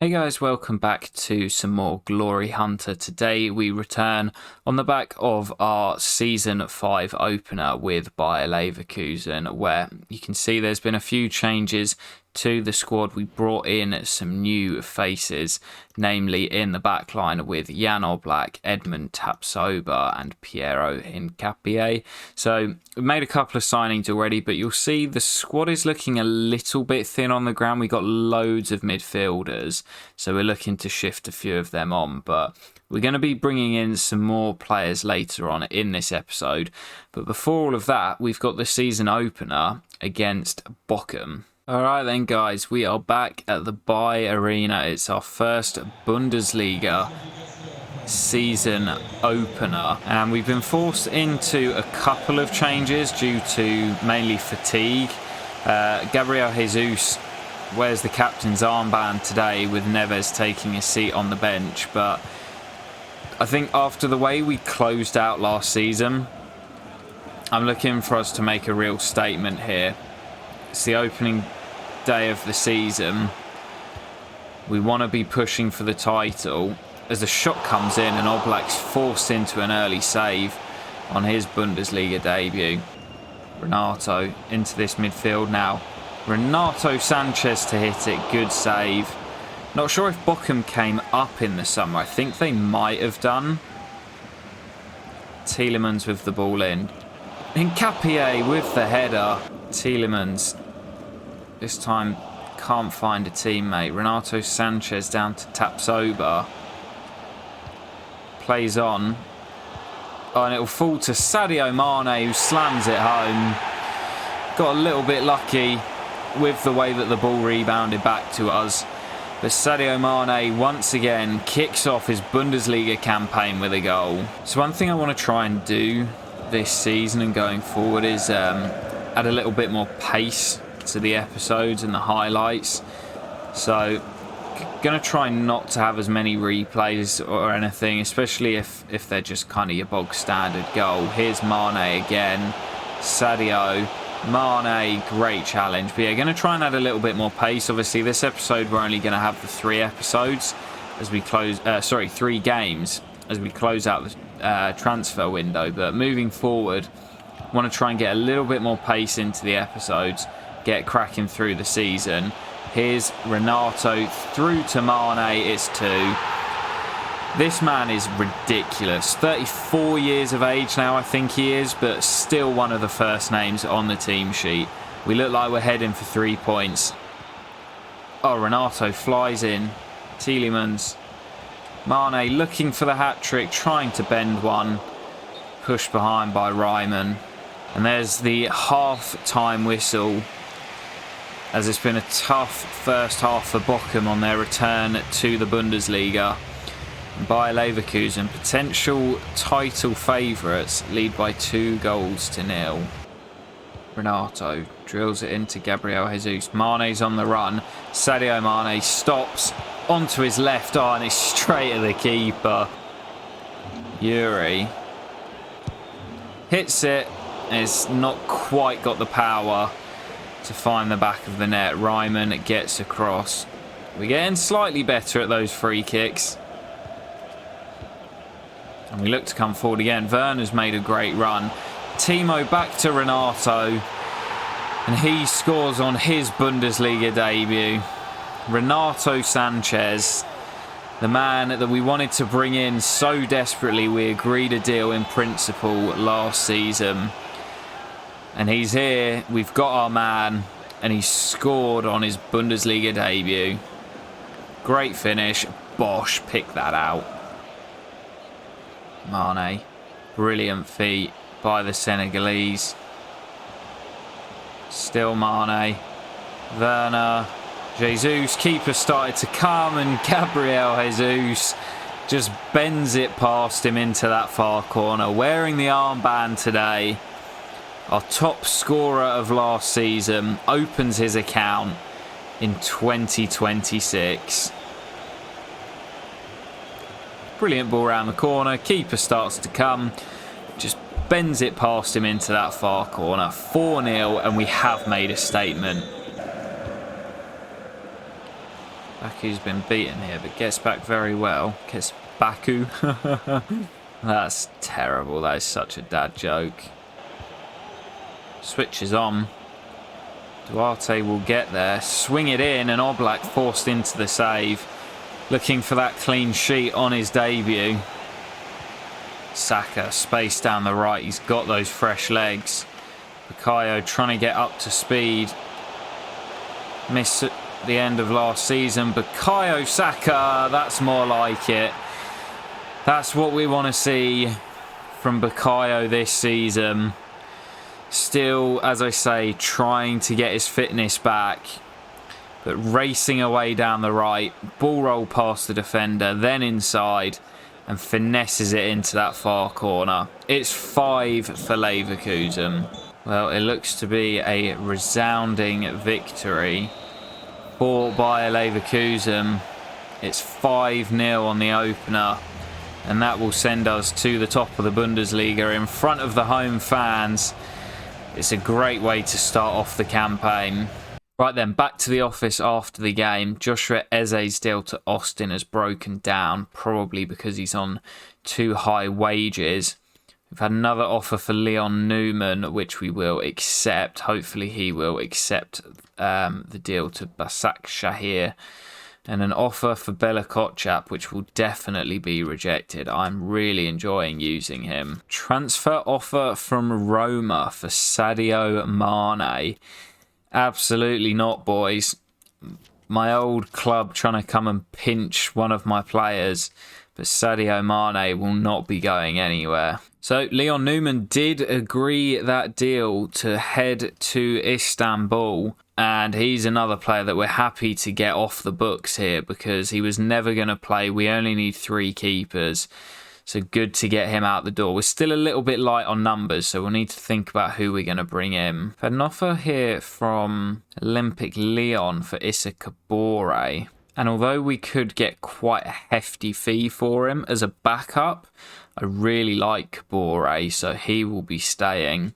Hey guys, welcome back to some more Glory Hunter. Today we return on the back of our Season 5 opener with Bayer Leverkusen, where you can see there's been a few changes to the squad. We brought in some new faces, namely in the back line with Jan Oblak, Edmund Tapsoba and Piero Hincapié. So we've made a couple of signings already, but you'll see the squad is looking a little bit thin on the ground. We've got loads of midfielders, so we're looking to shift a few of them on, but we're going to be bringing in some more players later on in this episode. But before all of that, we've got the season opener against Bochum. Alright then guys, we are back at the Bayer Arena. It's our first Bundesliga season opener, and we've been forced into a couple of changes due to mainly fatigue. Gabriel Jesus wears the captain's armband today, with Neves taking a seat on the bench, but I think after the way we closed out last season, I'm looking for us to make a real statement here. It's the opening day of the season. We want to be pushing for the title. As the shot comes in and Oblak's forced into an early save on his Bundesliga debut. Renato into this midfield now. Renato Sanchez to hit it. Good save. Not sure if Bochum came up in the summer. I think they might have done. Tielemans with the ball in. Hincapié with the header. Tielemans this time can't find a teammate. Renato Sanchez down to Tapsoba. Plays on. Oh, and it'll fall to Sadio Mane, who slams it home. Got a little bit lucky with the way that the ball rebounded back to us. But Sadio Mane once again kicks off his Bundesliga campaign with a goal. So one thing I want to try and do this season and going forward is add a little bit more pace to the episodes and the highlights. So gonna try not to have as many replays or anything, especially if they're just kind of your bog standard goal. Here's Mane again. Sadio Mane, great challenge. But yeah, gonna try and add a little bit more pace. Obviously this episode we're only gonna have the 3 episodes as we close 3 games as we close out the transfer window, but moving forward want to try and get a little bit more pace into the episodes, get cracking through the season. Here's Renato through to Mane. It's 2. This man is ridiculous. 34 years of age now, I think he is, but still one of the first names on the team sheet. We look like we're heading for 3 points. Oh, Renato flies in. Tielemans. Mane looking for the hat-trick, trying to bend one. Pushed behind by Ryman. And there's the half-time whistle, as it's been a tough first half for Bochum on their return to the Bundesliga. And Bayer Leverkusen, potential title favourites, lead by 2-0. Renato drills it into Gabriel Jesus. Mane's on the run. Sadio Mane stops onto his left eye and it's straight at the keeper. Yuri hits it. It's not quite got the power to find the back of the net. Ryman gets across. We're getting slightly better at those free kicks. And we look to come forward again. Werner's made a great run. Timo back to Renato. And he scores on his Bundesliga debut. Renato Sanchez, the man that we wanted to bring in so desperately. We agreed a deal in principle last season. And he's here, we've got our man, and he's scored on his Bundesliga debut. Great finish. Bosch picked that out. Mane, brilliant feat by the Senegalese. Still Mane. Werner. Jesus, keeper started to come, and Gabriel Jesus just bends it past him into that far corner. Wearing the armband today. Our top scorer of last season opens his account in 2026. Brilliant ball around the corner. Keeper starts to come. Just bends it past him into that far corner. 4-0, and we have made a statement. Baku's been beaten here, but gets back very well. Gets Baku. That's terrible. That is such a dad joke. Switches on. Duarte will get there. Swing it in, and Oblak forced into the save. Looking for that clean sheet on his debut. Saka, space down the right. He's got those fresh legs. Bukayo trying to get up to speed. Missed at the end of last season. Bukayo Saka, that's more like it. That's what we want to see from Bukayo this season. Still, as I say, trying to get his fitness back. But racing away down the right. Ball roll past the defender, then inside. And finesses it into that far corner. It's 5 for Leverkusen. Well, it looks to be a resounding victory for Bayer Leverkusen. It's 5-0 on the opener. And that will send us to the top of the Bundesliga in front of the home fans. It's a great way to start off the campaign. Right then, back to the office after the game. Joshua Eze's deal to Austin has broken down, probably because he's on too high wages. We've had another offer for Leon Newman, which we will accept. Hopefully he will accept the deal to Basak Shahir. And an offer for Bela Kotchap, which will definitely be rejected. I'm really enjoying using him. Transfer offer from Roma for Sadio Mane. Absolutely not, boys. My old club trying to come and pinch one of my players. But Sadio Mane will not be going anywhere. So Leon Newman did agree that deal to head to Istanbul. And he's another player that we're happy to get off the books here because he was never going to play. We only need 3 keepers. So good to get him out the door. We're still a little bit light on numbers, so we'll need to think about who we're going to bring in. Had an offer here from Olympic Lyon for Issa Kabore. And although we could get quite a hefty fee for him as a backup, I really like Kabore, so he will be staying.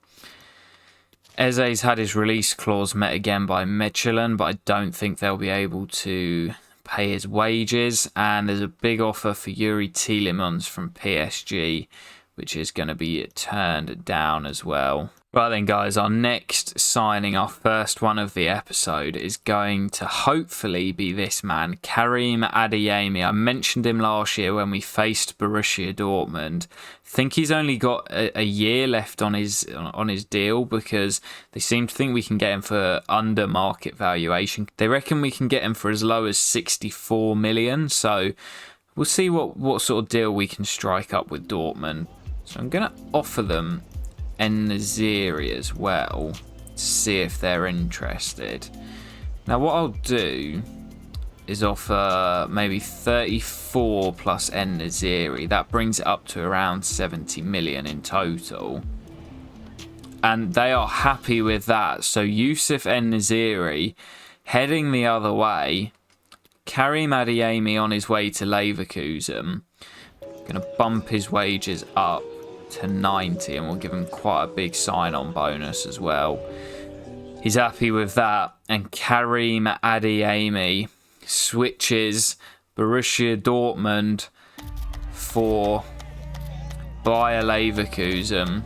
Eze's had his release clause met again by Michelin, but I don't think they'll be able to pay his wages. And there's a big offer for Yuri Tielemans from PSG, which is going to be turned down as well. Right then, guys, our next signing, our first one of the episode, is going to hopefully be this man, Karim Adeyemi. I mentioned him last year when we faced Borussia Dortmund. I think he's only got a year left on his deal because they seem to think we can get him for under market valuation. They reckon we can get him for as low as 64 million. So we'll see what sort of deal we can strike up with Dortmund. So I'm going to offer them En-Nesyri as well to see if they're interested. Now what I'll do is offer maybe 34 plus En-Nesyri. That brings it up to around 70 million in total. And they are happy with that. So Yusuf En-Nesyri heading the other way. Karim Adeyemi on his way to Leverkusen. Going to bump his wages up to 90 and we'll give him quite a big sign-on bonus as well. He's happy with that. And Karim Adeyemi switches Borussia Dortmund for Bayer Leverkusen.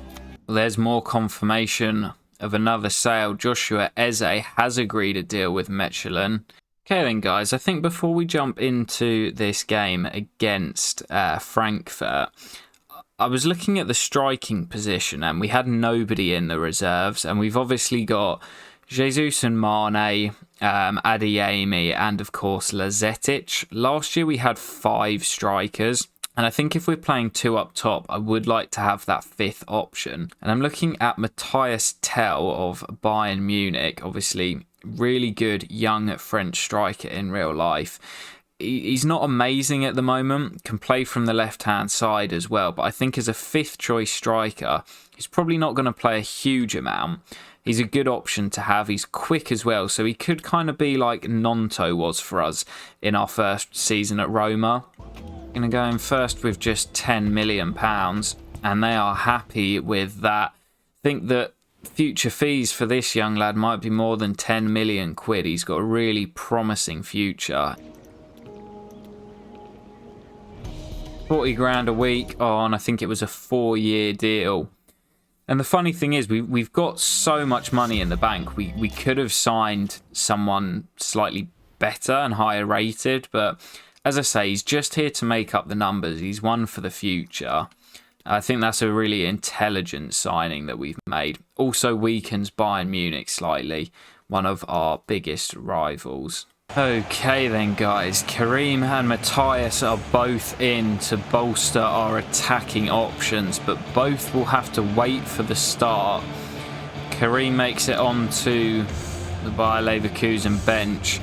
There's more confirmation of another sale. Joshua Eze has agreed a deal with Michelin. Okay then, guys, I think before we jump into this game against Frankfurt, I was looking at the striking position and we had nobody in the reserves, and we've obviously got Jesus and Mane, Adeyemi, and of course Lazetic. Last year we had 5 strikers, and I think if we're playing 2 up top, I would like to have that 5th option. And I'm looking at Matthias Tell of Bayern Munich, obviously really good young French striker in real life. He's not amazing at the moment, can play from the left-hand side as well, but I think as a 5th choice striker, he's probably not going to play a huge amount. He's a good option to have. He's quick as well, so he could kind of be like Nonto was for us in our first season at Roma. Going to go in first with just £10 million, and they are happy with that. I think that future fees for this young lad might be more than 10 million quid. He's got a really promising future. 40 grand a week on, I think it was a 4-year deal. And the funny thing is, we've got so much money in the bank. We could have signed someone slightly better and higher rated, but as I say, he's just here to make up the numbers. He's one for the future. I think that's a really intelligent signing that we've made. Also weakens Bayern Munich slightly, one of our biggest rivals. Okay then guys, Karim and Matthias are both in to bolster our attacking options, but both will have to wait for the start. Karim makes it onto the Bayer Leverkusen bench,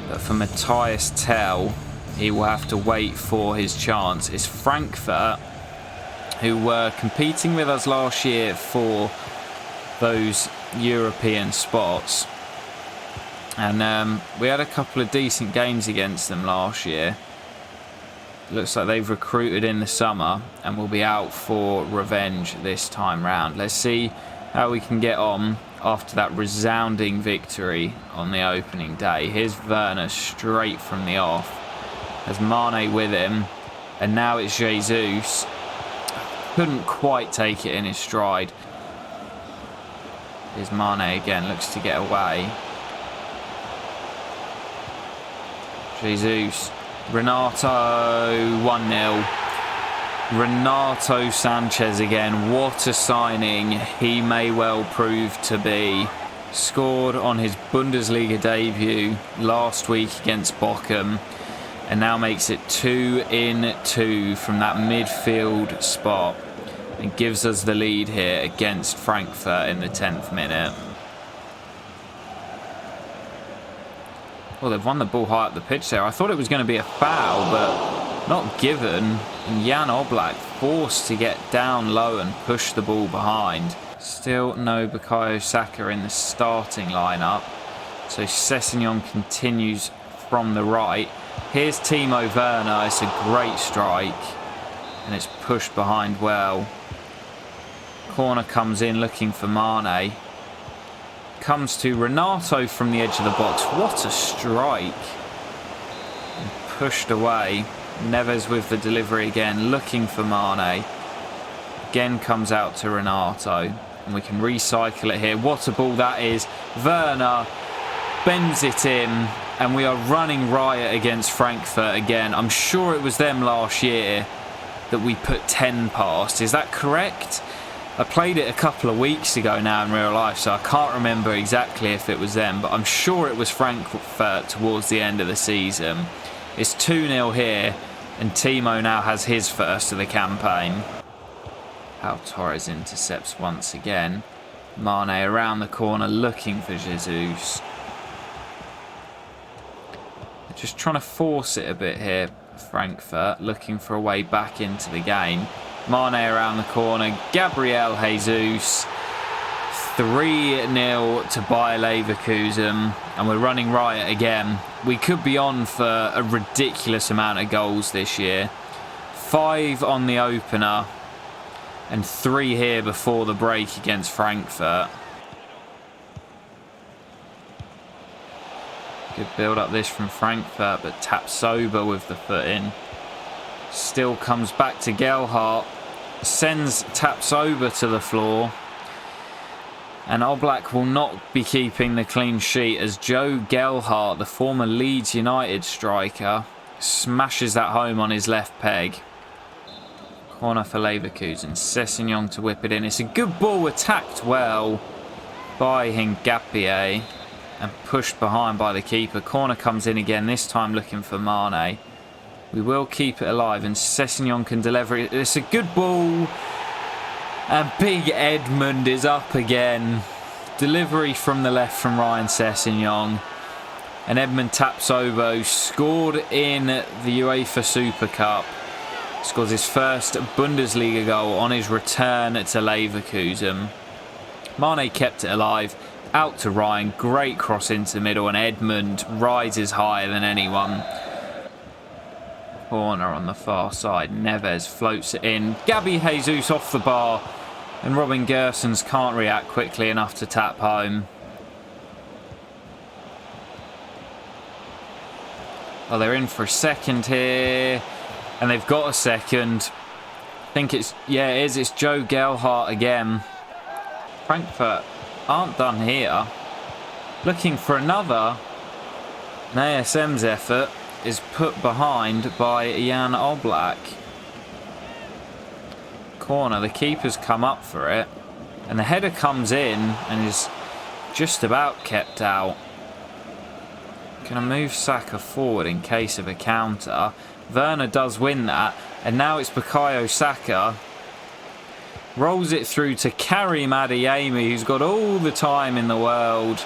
but for Matthias Tell, he will have to wait for his chance. It's Frankfurt, who were competing with us last year for those European spots. And we had a couple of decent games against them last year. Looks like they've recruited in the summer and will be out for revenge this time round. Let's see how we can get on after that resounding victory on the opening day. Here's Werner straight from the off. Has Mane with him. And now it's Jesus. Couldn't quite take it in his stride. Here's Mane again. Looks to get away. Jesus. Renato 1-0. Renato Sanchez again. What a signing he may well prove to be. Scored on his Bundesliga debut last week against Bochum. And now makes it 2-2 from that midfield spot. And gives us the lead here against Frankfurt in the 10th minute. Well, they've won the ball high up the pitch there. I thought it was going to be a foul, but not given. And Jan Oblak forced to get down low and push the ball behind. Still no Bukayo Saka in the starting lineup. So Sessegnon continues from the right. Here's Timo Werner. It's a great strike. And it's pushed behind well. Corner comes in looking for Mane. Comes to Renato from the edge of the box. What a strike. And pushed away. Neves with the delivery again, looking for Mane. Again comes out to Renato. And we can recycle it here. What a ball that is. Werner bends it in. And we are running riot against Frankfurt again. I'm sure it was them last year that we put 10 past. Is that correct? I played it a couple of weeks ago now in real life, so I can't remember exactly if it was them, but I'm sure it was Frankfurt towards the end of the season. It's 2-0 here, and Timo now has his first of the campaign. Pau Torres intercepts once again. Mane around the corner looking for Jesus. They're just trying to force it a bit here, Frankfurt, looking for a way back into the game. Mane around the corner. Gabriel Jesus. 3-0 to Bayer Leverkusen. And we're running riot again. We could be on for a ridiculous amount of goals this year. 5 on the opener. And 3 here before the break against Frankfurt. Good build up this from Frankfurt, but Tapsoba with the foot in. Still comes back to Gelhardt. Sends Tapsoba to the floor. And Oblak will not be keeping the clean sheet as Joe Gelhardt, the former Leeds United striker, smashes that home on his left peg. Corner for Leverkusen. Sessegnon to whip it in. It's a good ball, attacked well by Ngapié and pushed behind by the keeper. Corner comes in again, this time looking for Mane. We will keep it alive and Sessegnon can deliver it. It's a good ball. And Big Edmund is up again. Delivery from the left from Ryan Sessegnon. And Edmund Tapsoba scored in the UEFA Super Cup. Scores his first Bundesliga goal on his return to Leverkusen. Mane kept it alive. Out to Ryan. Great cross into the middle. And Edmund rises higher than anyone. Corner on the far side. Neves floats it in. Gabby Jesus off the bar. And Robin Gersons can't react quickly enough to tap home. Oh, they're in for a second here. And they've got a second. I think it's, yeah, it is. It's Joe Gelhardt again. Frankfurt aren't done here. Looking for another. And ASM's effort is put behind by Jan Oblak. Corner, the keeper's come up for it. And the header comes in and is just about kept out. Going to move Saka forward in case of a counter. Werner does win that. And now it's Bukayo Saka. Rolls it through to Karim Adeyemi, who's got all the time in the world.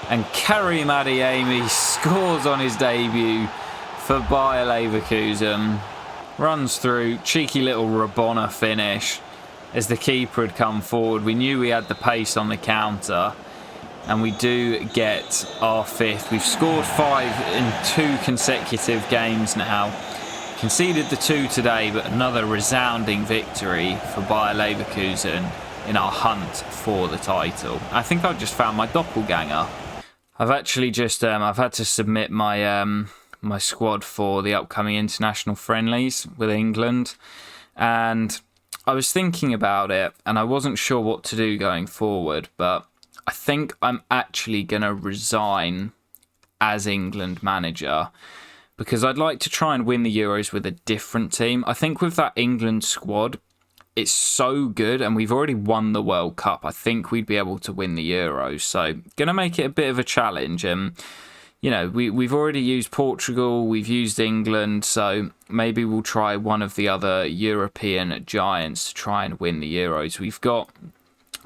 And Karim Adeyemi scores on his debut for Bayer Leverkusen. Runs through, cheeky little Rabona finish as the keeper had come forward. We knew we had the pace on the counter, and we do get our fifth. We've scored 5 in 2 consecutive games now. Conceded the 2 today, but another resounding victory for Bayer Leverkusen in our hunt for the title. I think I've just found my doppelganger. I've actually just I've had to submit my my squad for the upcoming international friendlies with England, and I was thinking about it and I wasn't sure what to do going forward, but I think I'm actually going to resign as England manager because I'd like to try and win the Euros with a different team. I think with that England squad, it's so good and we've already won the World Cup. I think we'd be able to win the Euros, so going to make it a bit of a challenge. You know, we've already used Portugal, we've used England, so maybe we'll try one of the other European giants to try and win the Euros. We've got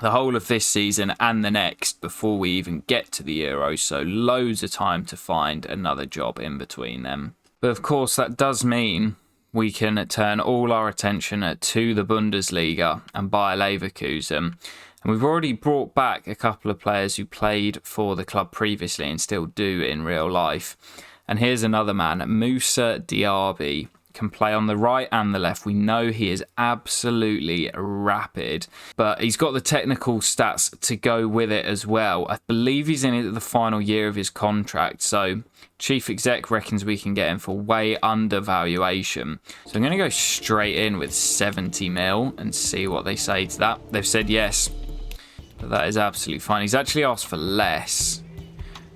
the whole of this season and the next before we even get to the Euros, so loads of time to find another job in between them. But of course, that does mean we can turn all our attention to the Bundesliga and Bayer Leverkusen. And we've already brought back a couple of players who played for the club previously and still do in real life. And here's another man, Moussa Diaby, can play on the right and the left. We know he is absolutely rapid, but he's got the technical stats to go with it as well. I believe he's in the final year of his contract, so Chief Exec reckons we can get him for way under valuation. So I'm going to go straight in with 70 mil and see what they say to that. They've said yes. But that is absolutely fine. He's actually asked for less,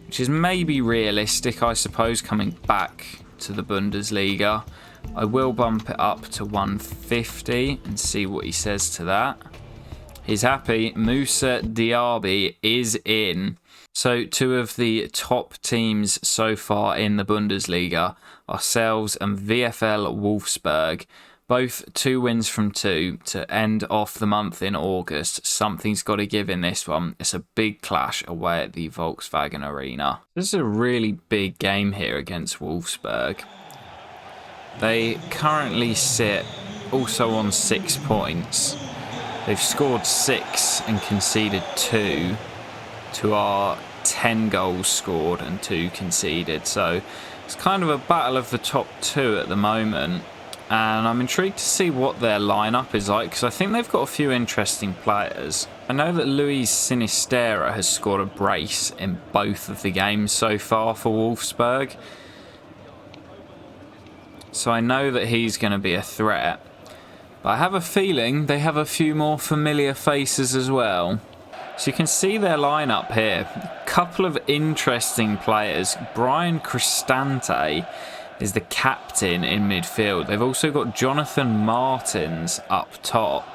which is maybe realistic, I suppose, coming back to the Bundesliga. I will bump it up to 150 and see what he says to that. He's happy. Moussa Diaby is in. So 2 of the top teams so far in the Bundesliga, ourselves and VfL Wolfsburg. Both 2 wins from 2 to end off the month in August. Something's got to give in this one. It's a big clash away at the Volkswagen Arena. This is a really big game here against Wolfsburg. They currently sit also on 6 points. They've scored 6 and conceded 2 to our 10 goals scored and 2 conceded. So it's kind of a battle of the top 2 at the moment. And I'm intrigued to see what their lineup is like, because I think they've got a few interesting players. I know that Luis Sinistera has scored a brace in both of the games so far for Wolfsburg. So I know that he's going to be a threat. But I have a feeling they have a few more familiar faces as well. So you can see their lineup here. A couple of interesting players. Brian Cristante is the captain in midfield. They've also got Jonathan Martins up top,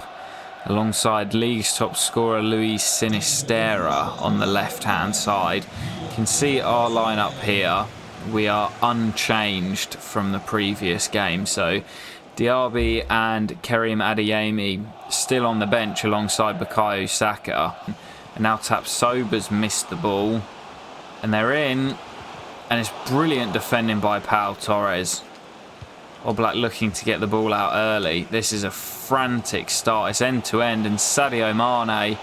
alongside league's top scorer Luis Sinistera on the left-hand side. You can see our lineup here. We are unchanged from the previous game. So Diaby and Karim Adeyemi still on the bench alongside Bukayo Saka. And now Tapsoba's missed the ball. And they're in. And it's brilliant defending by Pau Torres. Oblak looking to get the ball out early. This is a frantic start. It's end-to-end. And Sadio Mane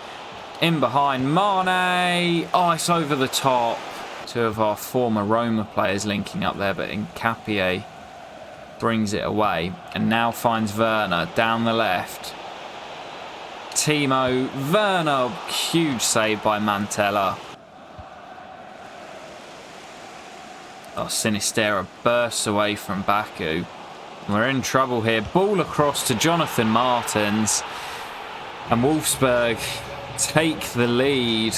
in behind. Mane! Oh, it's over the top. 2 of our former Roma players linking up there. But Nkapie brings it away. And now finds Werner down the left. Timo Werner. Huge save by Mantella. Oh, Sinistera bursts away from Baku. We're in trouble here. Ball across to Jonathan Martins. And Wolfsburg take the lead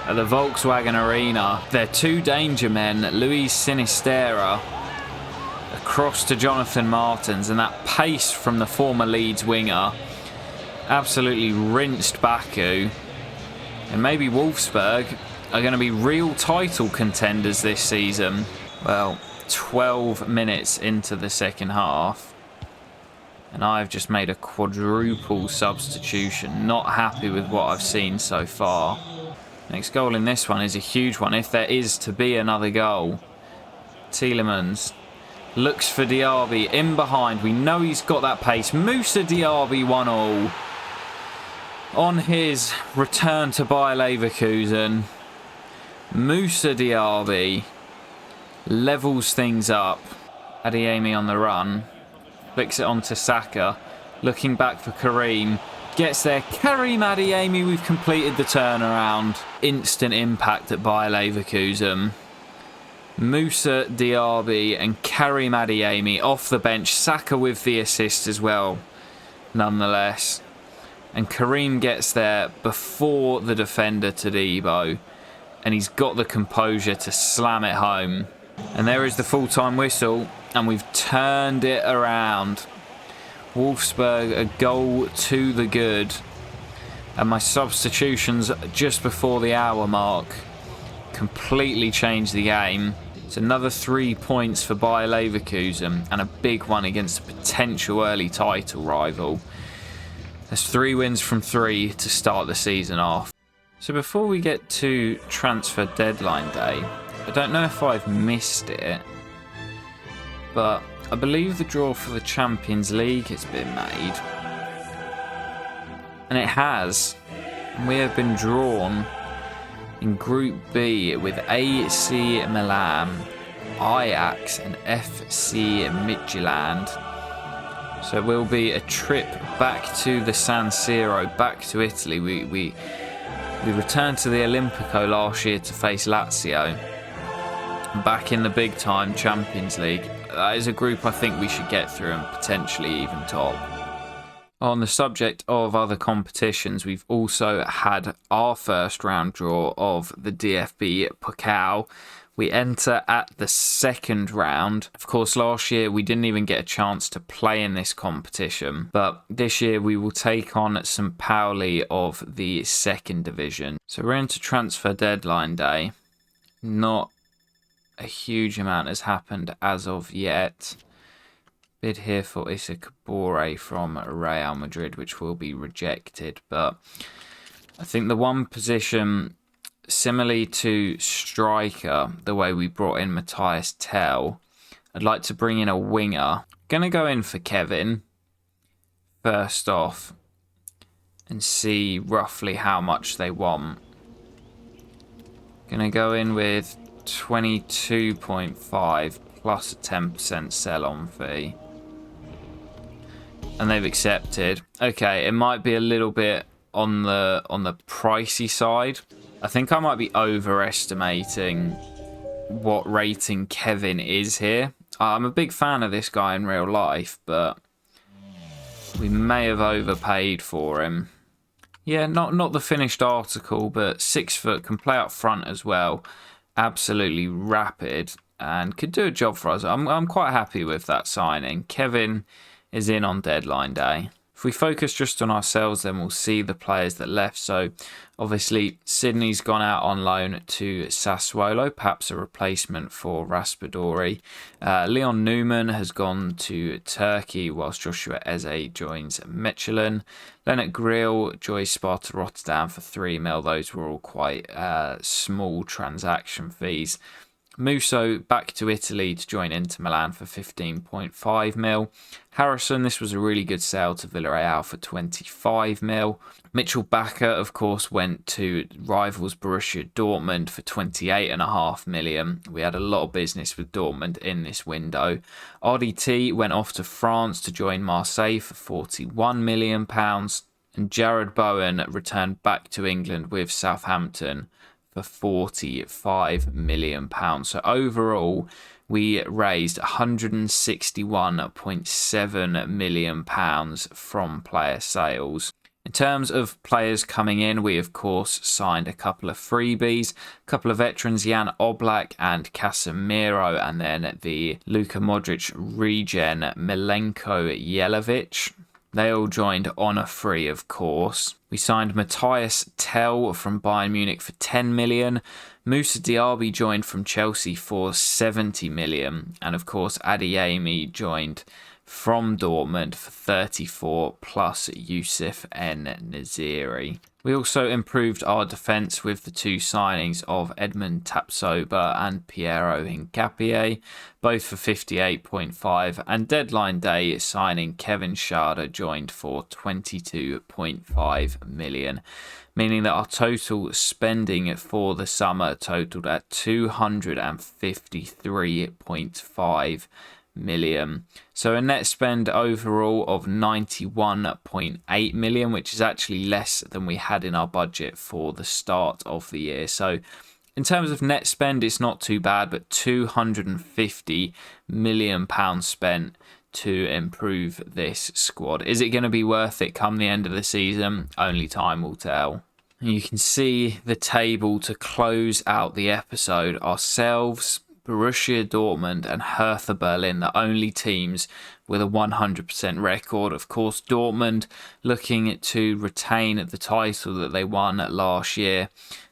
at the Volkswagen Arena. Their two danger men, Luis Sinisterra, across to Jonathan Martins. And that pace from the former Leeds winger absolutely rinsed Baku. And maybe Wolfsburg are going to be real title contenders this season. Well, 12 minutes into the second half, and I've just made a quadruple substitution. Not happy with what I've seen so far. Next goal in this one is a huge one, if there is to be another goal. Tielemans looks for Diaby in behind. We know he's got that pace. Moussa Diaby 1-1 on his return to Bayer Leverkusen. Moussa Diaby levels things up. Adeyemi on the run. Flicks it on to Saka. Looking back for Karim. Gets there. Karim Adeyemi, we've completed the turnaround. Instant impact at Bayer Leverkusen. Moussa Diaby and Karim Adeyemi off the bench. Saka with the assist as well, nonetheless. And Karim gets there before the defender Todibo. And he's got the composure to slam it home. And there is the full-time whistle. And we've turned it around. Wolfsburg a goal to the good. And my substitutions just before the hour mark completely changed the game. It's another 3 points for Bayer Leverkusen. And a big one against a potential early title rival. There's 3 wins from 3 to start the season off. So before we get to transfer deadline day, I don't know if I've missed it, but I believe the draw for the Champions League has been made. And it has. We have been drawn in Group B with AC Milan, Ajax and FC Midtjylland. So it will be a trip back to the San Siro, back to Italy. We returned to the Olimpico last year to face Lazio. Back in the big time Champions League. That is a group I think we should get through and potentially even top. On the subject of other competitions, we've also had our first round draw of the DFB Pokal. We enter at the second round. Of course, last year we didn't even get a chance to play in this competition. But this year we will take on St. Pauli of the second division. So we're into transfer deadline day. Not a huge amount has happened as of yet. Bid here for Issa Kabore from Real Madrid, which will be rejected. But I think the one position, similarly to striker, the way we brought in Matthias Tell, I'd like to bring in a winger. Going to go in for Kevin first off and see roughly how much they want. Going to go in with 22.5 plus a 10% sell-on fee. And they've accepted. Okay, it might be a little bit on the pricey side. I think I might be overestimating what rating Kevin is here. I'm a big fan of this guy in real life, but we may have overpaid for him. Yeah, not the finished article, but 6 foot, can play up front as well. Absolutely rapid and could do a job for us. I'm quite happy with that signing. Kevin is in on deadline day. If we focus just on ourselves, then we'll see the players that left. So obviously Sydney's gone out on loan to Sassuolo, perhaps a replacement for Raspadori. Leon Newman has gone to Turkey, whilst Joshua Eze joins Mechelen. Lennart Grill joins Sparta Rotterdam for 3 mil. Those were all quite small transaction fees. Musso back to Italy to join Inter Milan for 15.5 mil. Harrison, this was a really good sale to Villarreal for 25 mil. Mitchell Bakker, of course, went to rivals Borussia Dortmund for 28.5 million. We had a lot of business with Dortmund in this window. RDT went off to France to join Marseille for 41 million pounds. And Jared Bowen returned back to England with Southampton for 45 million pounds. So overall, we raised £161.7 million from player sales. In terms of players coming in, we of course signed a couple of freebies, a couple of veterans, Jan Oblak and Casemiro, and then the Luka Modric regen Milenko Jelavic. They all joined on a free, of course. We signed Matthias Tell from Bayern Munich for 10 million. Moussa Diaby joined from Chelsea for 70 million. And of course, Adeyemi joined from Dortmund for 34 plus Youssef En-Nesyri. We also improved our defence with the two signings of Edmund Tapsoba and Piero Hincapié, both for 58.5, and deadline day signing Kevin Schade joined for 22.5 million, meaning that our total spending for the summer totaled at 253.5 million. So a net spend overall of 91.8 million, which is actually less than we had in our budget for the start of the year. So in terms of net spend, it's not too bad, but £250 million spent to improve this squad. Is it going to be worth it come the end of the season? Only time will tell. You can see the table to close out the episode. Ourselves, Borussia Dortmund and Hertha Berlin, the only teams with a 100% record. Of course, Dortmund looking to retain the title that they won last year.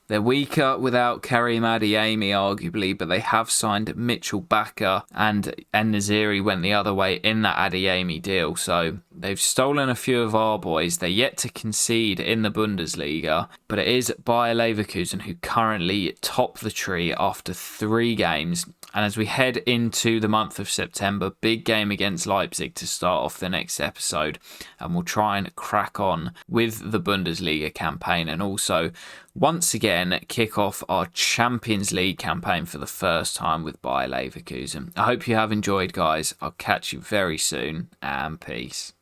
They're weaker without Karim Adeyemi, arguably, but they have signed Mitchell Bakker, and En-Nesyri went the other way in that Adeyemi deal. So they've stolen a few of our boys. They're yet to concede in the Bundesliga, but it is Bayer Leverkusen who currently top the tree after 3 games. And as we head into the month of September, big game against Leipzig to start off the next episode. And we'll try and crack on with the Bundesliga campaign and also, once again, kick off our Champions League campaign for the first time with Bayer Leverkusen. I hope you have enjoyed, guys. I'll catch you very soon, and peace.